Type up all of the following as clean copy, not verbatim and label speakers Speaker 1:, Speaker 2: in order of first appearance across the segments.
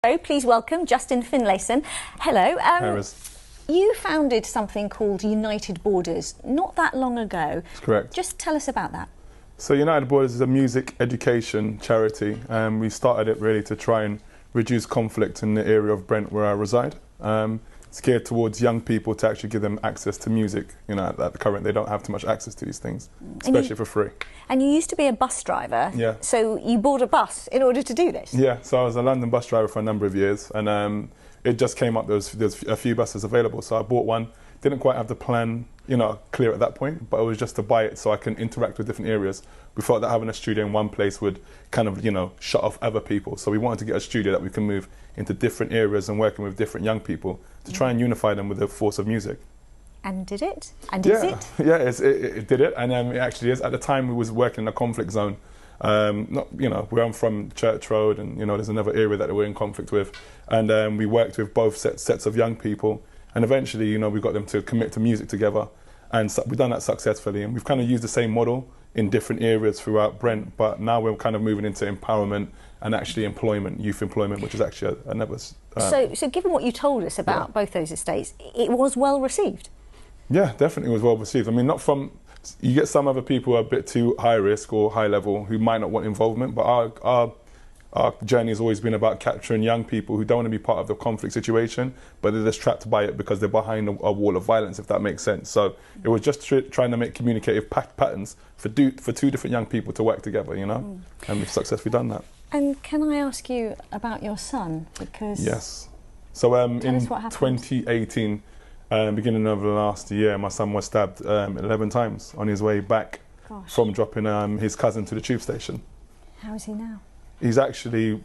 Speaker 1: So please welcome Justin Finlayson. Hello. You founded something called United Borders not that long ago.
Speaker 2: That's correct.
Speaker 1: Just tell us about that.
Speaker 2: So United Borders is a music education charity, and we started it really to try and reduce conflict in the area of Brent where I reside. It's geared towards young people to actually give them access to music. You know, at the current they don't have too much access to these things, especially for free.
Speaker 1: And you used to be a bus driver.
Speaker 2: Yeah.
Speaker 1: So you bought a bus in order to do this.
Speaker 2: Yeah. So I was a London bus driver for a number of years, and it just came up. There's a few buses available, so I bought one. Didn't quite have the plan, you know, clear at that point, but it was just to buy it so I can interact with different areas. We thought that having a studio in one place would kind of, you know, shut off other people. So we wanted to get a studio that we can move into different areas and working with different young people to try and unify them with the force of music.
Speaker 1: And did it? And is it?
Speaker 2: Yeah, it did it, and it actually is. At the time, we was working in a conflict zone. Not, you know, where I'm from, Church Road, and you know, there's another area that we're in conflict with, and we worked with both sets of young people, and eventually, you know, we got them to commit to music together, and we've done that successfully, and we've kind of used the same model in different areas throughout Brent, but now we're kind of moving into empowerment and actually employment, youth employment, which is actually another.
Speaker 1: So given what you told us about both those estates, it was well received.
Speaker 2: Yeah, definitely was well received. I mean, not from. You get some other people who are a bit too high risk or high level who might not want involvement, but our journey has always been about capturing young people who don't want to be part of the conflict situation, but they're just trapped by it because they're behind a wall of violence, if that makes sense. So it was just trying to make communicative patterns for two different young people to work together, you know, and we've successfully done that.
Speaker 1: And can I ask you about your son? Because
Speaker 2: yes. So in 2018, beginning of last year, my son was stabbed 11 times on his way back from dropping his cousin to the tube station. How
Speaker 1: is he now?
Speaker 2: He's actually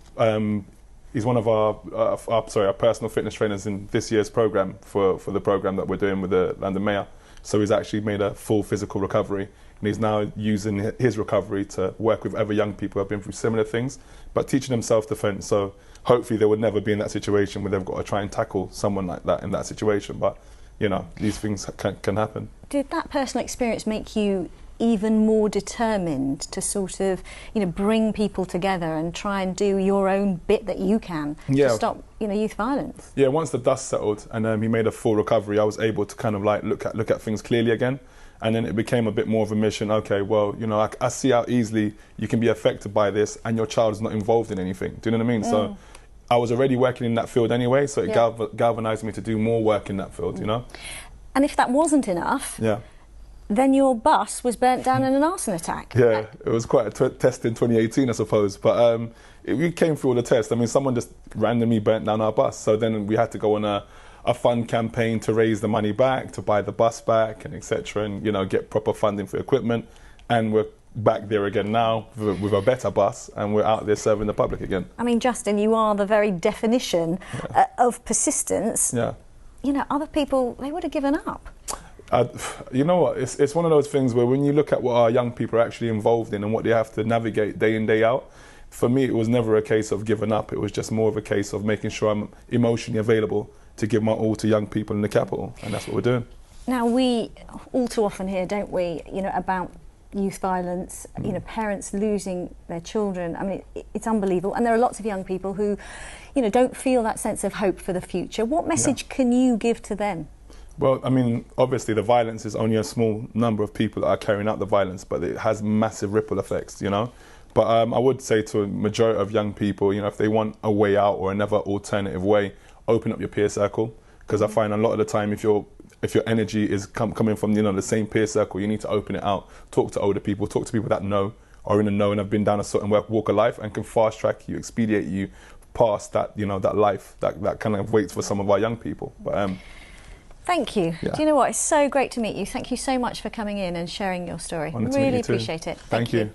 Speaker 2: he's one of our personal fitness trainers in this year's program for the program that we're doing with the London Mayor. So he's actually made a full physical recovery, and he's now using his recovery to work with other young people who have been through similar things, but teaching them self-defense. So hopefully they would never be in that situation where they've got to try and tackle someone like that in that situation. But you know, these things can happen. Did
Speaker 1: that personal experience make you even more determined to sort of, you know, bring people together and try and do your own bit that you can to stop, you know, youth violence? Yeah,
Speaker 2: once the dust settled and he made a full recovery, I was able to kind of like look at things clearly again. And then it became a bit more of a mission. Okay, well, you know, I see how easily you can be affected by this and your child is not involved in anything. Do you know what I mean? So I was already working in that field anyway, so it galvanised me to do more work in that field, you know?
Speaker 1: And if that wasn't enough, then your bus was burnt down in an arson attack.
Speaker 2: Yeah, it was quite a test in 2018, I suppose, but we came through all the tests. I mean, someone just randomly burnt down our bus, so then we had to go on a fund campaign to raise the money back, to buy the bus back, and etc., and, you know, get proper funding for equipment, and we're back there again now with a better bus, and we're out there serving the public again.
Speaker 1: I mean, Justin, you are the very definition of persistence.
Speaker 2: Yeah.
Speaker 1: You know, other people, they would have given up.
Speaker 2: You know what, it's one of those things where when you look at what our young people are actually involved in and what they have to navigate day in, day out, for me it was never a case of giving up. It was just more of a case of making sure I'm emotionally available to give my all to young people in the capital, and that's what we're doing.
Speaker 1: Now, we all too often hear, don't we, you know, about youth violence, you know, parents losing their children. I mean, it's unbelievable. And there are lots of young people who, you know, don't feel that sense of hope for the future. What message can you give to them?
Speaker 2: Well, I mean, obviously the violence is only a small number of people that are carrying out the violence, but it has massive ripple effects, you know. But I would say to a majority of young people, you know, if they want a way out or another alternative way, open up your peer circle. Because I find a lot of the time, if your energy is coming from, you know, the same peer circle, you need to open it out. Talk to older people, talk to people that know, are in the know and have been down a certain walk of life and can fast track you, expedite you past that, you know, that life that kind of waits for some of our young people. But
Speaker 1: thank you. Do you know what? It's so great to meet you. Thank you so much for coming in and sharing your story. Really appreciate it.
Speaker 2: Thank you.